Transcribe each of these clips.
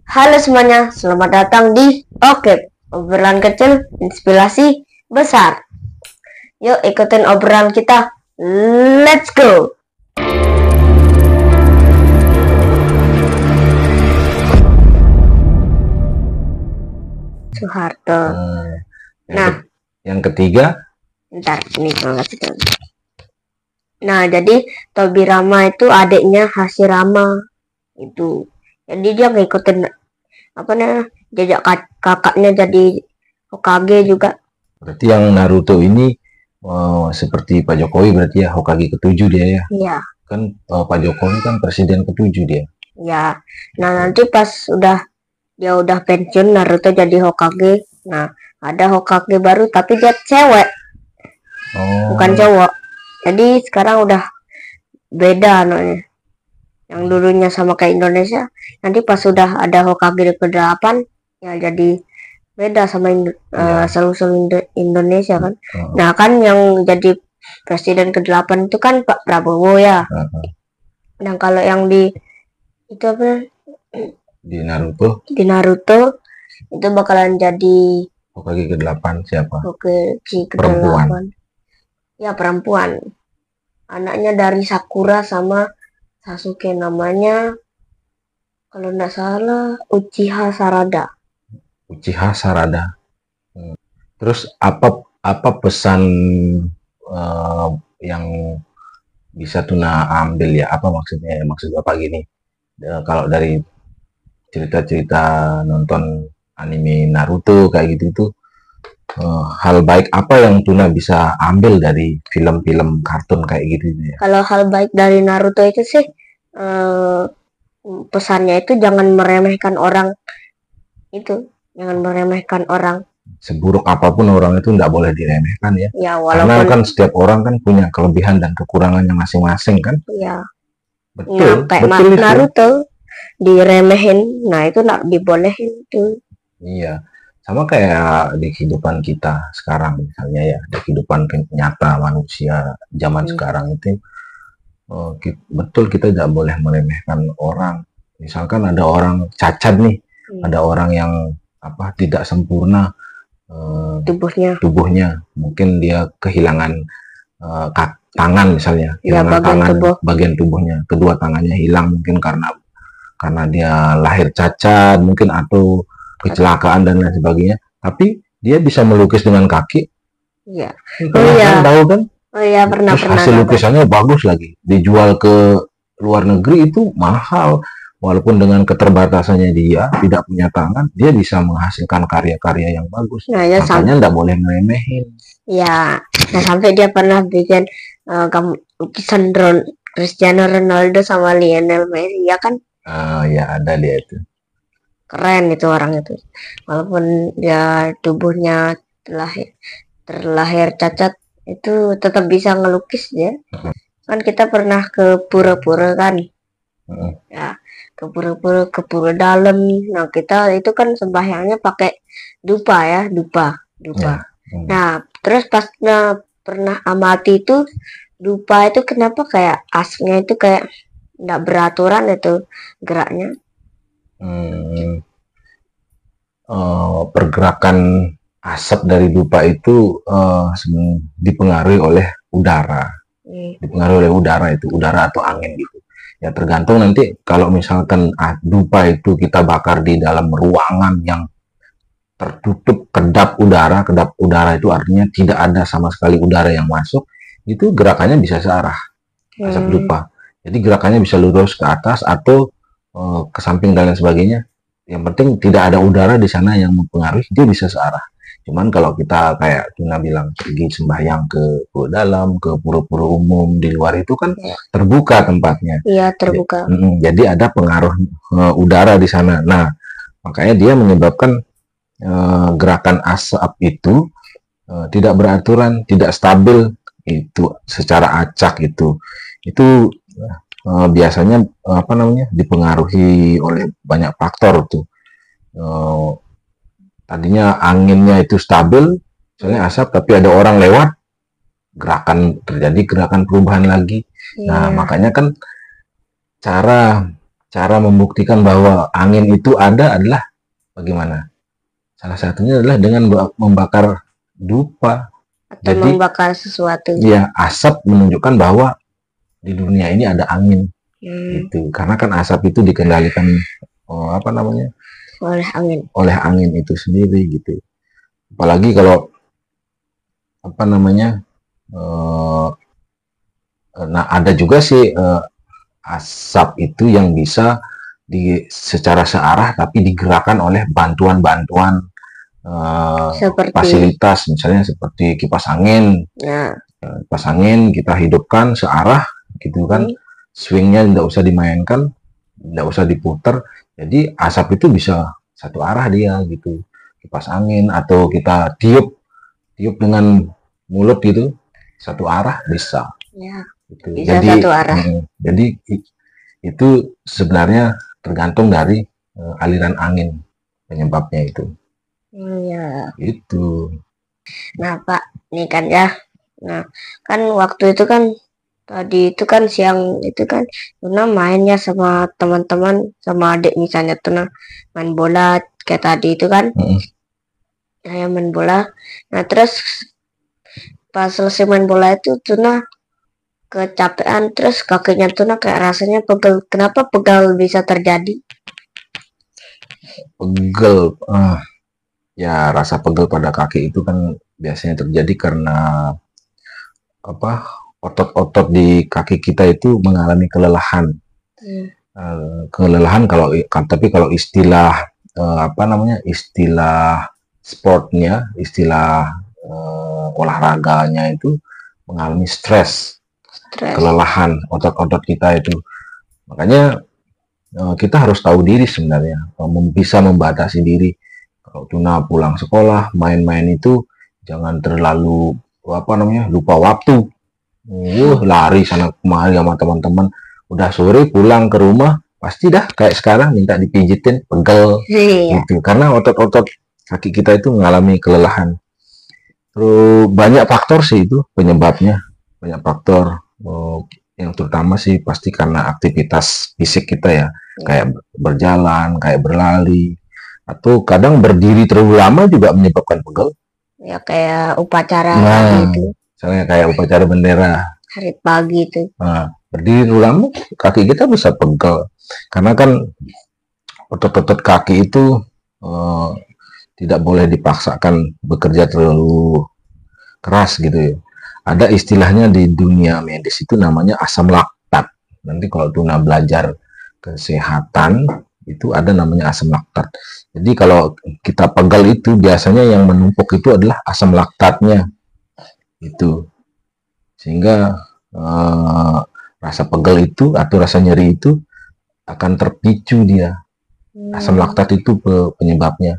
Halo semuanya, selamat datang di Oke, obrolan kecil, inspirasi besar. Yuk ikutin obrolan kita. Let's go. Soeharto. Nah, yang ketiga, ntar ini kalau kasih tahu. Nah, jadi Tobi Rama itu adiknya Hashirama itu. Jadi dia ngikutin apa namanya jejak kakaknya jadi Hokage juga. berarti yang Naruto ini seperti Pak Jokowi, berarti ya Hokage ketujuh dia ya. Iya. Kan Pak Jokowi kan presiden ketujuh dia. Ya. Nah, nanti pas dia udah pensiun Naruto jadi Hokage. Nah, ada Hokage baru tapi dia cewek. Bukan cowok. Jadi sekarang udah beda namanya. Yang dulunya sama kayak Indonesia, nanti pas sudah ada Hokage ke-8 ya jadi beda sama seluruh Indonesia kan. Nah, kan yang jadi presiden ke-8 itu kan Pak Prabowo ya. Nah, kalau yang di itu apa? Di Naruto itu bakalan jadi Hokage ke-8 siapa? Hokage ke-8. Perempuan. Ya, perempuan. Anaknya dari Sakura sama Sasuke, namanya kalau nggak salah Uchiha Sarada. Uchiha Sarada. Terus apa pesan yang bisa Tuna ambil ya? Apa maksudnya? Maksud Bapak gini, kalau dari cerita-cerita nonton anime Naruto kayak gitu itu, hal baik apa yang Tuna bisa ambil dari film-film kartun kayak gitu ya? Kalau hal baik dari Naruto itu sih pesannya itu jangan meremehkan orang, jangan meremehkan orang. Seburuk apapun orang itu nggak boleh diremehkan ya. Ya, walaupun karena kan setiap orang kan punya kelebihan dan kekurangannya masing-masing kan. Iya. Betul. Kayak betul Naruto diremehin, nah itu nggak dibolehin tuh. Iya. Sama kayak di kehidupan kita sekarang misalnya ya, di kehidupan nyata manusia zaman sekarang itu, betul kita tidak boleh meremehkan orang. Misalkan ada orang cacat nih, ada orang yang tidak sempurna tubuhnya, mungkin dia kehilangan tangan misalnya, kehilangan bagian tubuhnya, kedua tangannya hilang mungkin karena dia lahir cacat mungkin atau kecelakaan dan lain sebagainya, tapi dia bisa melukis dengan kaki. Iya. Kan tahu kan? Oh iya, pernah. Hasil lukisannya bagus lagi, dijual ke luar negeri itu mahal. Walaupun dengan keterbatasannya dia tidak punya tangan, dia bisa menghasilkan karya-karya yang bagus. Nah, ya, makanya nggak boleh ngeremehin. Ya, nah sampai dia pernah bikin lukisan Cristiano Ronaldo sama Lionel Messi, ya kan? Ya ada dia itu. Keren itu orang itu. Walaupun dia tubuhnya terlahir cacat, itu tetap bisa ngelukis ya. Kan kita pernah ke pura-pura kan? Ya, ke pura dalam. Nah, kita itu kan sembahyangnya pakai dupa ya, dupa. Nah, terus pas pernah amati itu dupa itu kenapa kayak asnya itu kayak nggak beraturan itu geraknya. Pergerakan asap dari dupa itu dipengaruhi oleh udara. Dipengaruhi oleh udara atau angin gitu. Ya tergantung nanti kalau misalkan dupa itu kita bakar di dalam ruangan yang tertutup kedap udara itu artinya tidak ada sama sekali udara yang masuk, itu gerakannya bisa searah asap dupa. Jadi gerakannya bisa lurus ke atas atau ke samping dan lain sebagainya. Yang penting tidak ada udara di sana yang mempengaruhi, dia bisa searah. Cuman kalau kita kayak Tuna bilang pergi sembahyang ke pura dalam, ke pura-pura umum di luar itu kan terbuka tempatnya. Iya, terbuka. Jadi ada pengaruh udara di sana. Nah, makanya dia menyebabkan gerakan asap itu tidak beraturan, tidak stabil itu secara acak itu biasanya dipengaruhi oleh banyak faktor tuh. Tadinya anginnya itu stabil, misalnya asap, tapi ada orang lewat, terjadi gerakan perubahan lagi. Nah, makanya kan cara cara membuktikan bahwa angin itu ada adalah bagaimana? Salah satunya adalah dengan membakar dupa. Atau Jadi, membakar sesuatu. ya, asap menunjukkan bahwa di dunia ini ada angin. Gitu. Karena kan asap itu dikendalikan oleh angin itu sendiri gitu. Apalagi kalau nah ada juga sih asap itu yang bisa secara searah tapi digerakkan oleh bantuan-bantuan fasilitas, misalnya seperti kipas angin. Kipas angin kita hidupkan searah gitu kan, swingnya tidak usah dimainkan, tidak usah diputar, jadi asap itu bisa satu arah dia gitu, kipas angin. Atau kita tiup dengan mulut gitu, satu arah bisa. Gitu. Bisa jadi satu arah. Jadi itu sebenarnya tergantung dari aliran angin penyebabnya itu. Itu. Nah Pak, ini kan ya. Nah kan waktu itu kan tadi itu kan siang itu kan Tuna mainnya sama teman-teman, sama adik misalnya Tuna main bola kayak tadi itu kan. Saya main bola. Nah terus pas selesai main bola itu Tuna kecapean, terus kakinya Tuna kayak rasanya pegel. Kenapa pegel bisa terjadi? Pegel, ya rasa pegel pada kaki itu kan biasanya terjadi karena otot-otot di kaki kita itu mengalami kelelahan. Kelelahan tapi kalau istilah istilah sportnya, istilah olahraganya itu mengalami stres. Kelelahan otot-otot kita itu. Makanya kita harus tahu diri sebenarnya, bisa membatasi diri. Kalau Tuna pulang sekolah, main-main itu jangan terlalu lupa waktu. Lari sana kemari sama teman-teman. Udah sore pulang ke rumah, pasti dah kayak sekarang minta dipijitin, pegel gitu. Karena otot-otot kaki kita itu mengalami kelelahan. Terus banyak faktor sih itu penyebabnya. Banyak faktor. Yang terutama sih pasti karena aktivitas fisik kita ya, kayak berjalan, kayak berlari, atau kadang berdiri terlalu lama juga menyebabkan pegel. Ya kayak upacara gitu. Misalnya kayak upacara bendera hari pagi itu. Berdiri terlalu lama, kaki kita bisa pegel. Karena kan otot-otot kaki itu tidak boleh dipaksakan bekerja terlalu keras gitu ya. Ada istilahnya di dunia medis itu namanya asam laktat. Nanti kalau Tuna belajar kesehatan itu ada namanya asam laktat. Jadi kalau kita pegel itu biasanya yang menumpuk itu adalah asam laktatnya. Itu. Sehingga rasa pegel itu atau rasa nyeri itu akan terpicu dia. Asam laktat itu penyebabnya.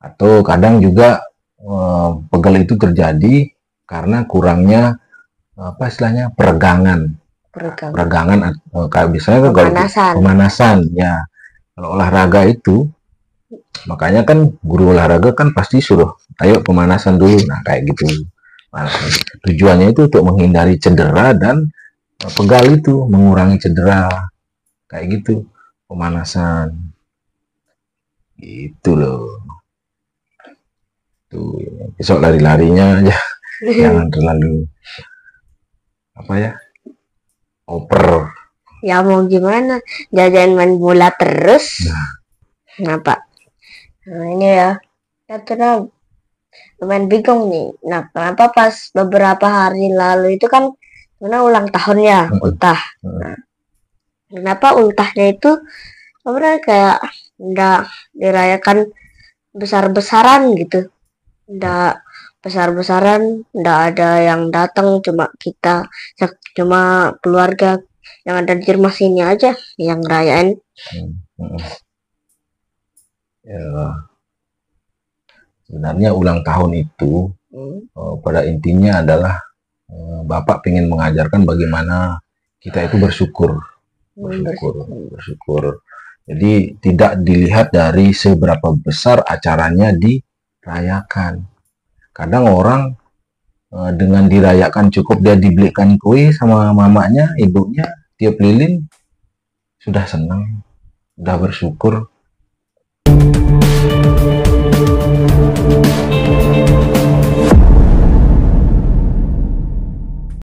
Atau kadang juga pegel itu terjadi karena kurangnya peregangan kayak biasanya kan pemanasan ya. Kalau olahraga itu makanya kan guru olahraga kan pasti suruh ayo pemanasan dulu. Nah kayak gitu. Tujuannya itu untuk menghindari cedera dan pegal itu mengurangi cedera kayak gitu, pemanasan gitu loh. Tuh besok lari-larinya aja. Jangan terlalu oper. Ya mau gimana, jajan main bola terus. Kenapa? Nah ini ya Tuna lumayan bingung nih. Nah kenapa pas beberapa hari lalu itu kan Tuna ulang tahunnya ultah. Nah, kenapa ultahnya itu sebenarnya kayak enggak dirayakan besar-besaran gitu, enggak besar-besaran, enggak ada yang datang, cuma keluarga yang ada di rumah sini aja yang ngerayain. Ya, sebenarnya ulang tahun itu pada intinya adalah Bapak ingin mengajarkan bagaimana kita itu bersyukur. Jadi tidak dilihat dari seberapa besar acaranya dirayakan. Kadang orang dengan dirayakan cukup dia dibelikan kue sama mamanya, ibunya, tiup lilin, sudah senang, sudah bersyukur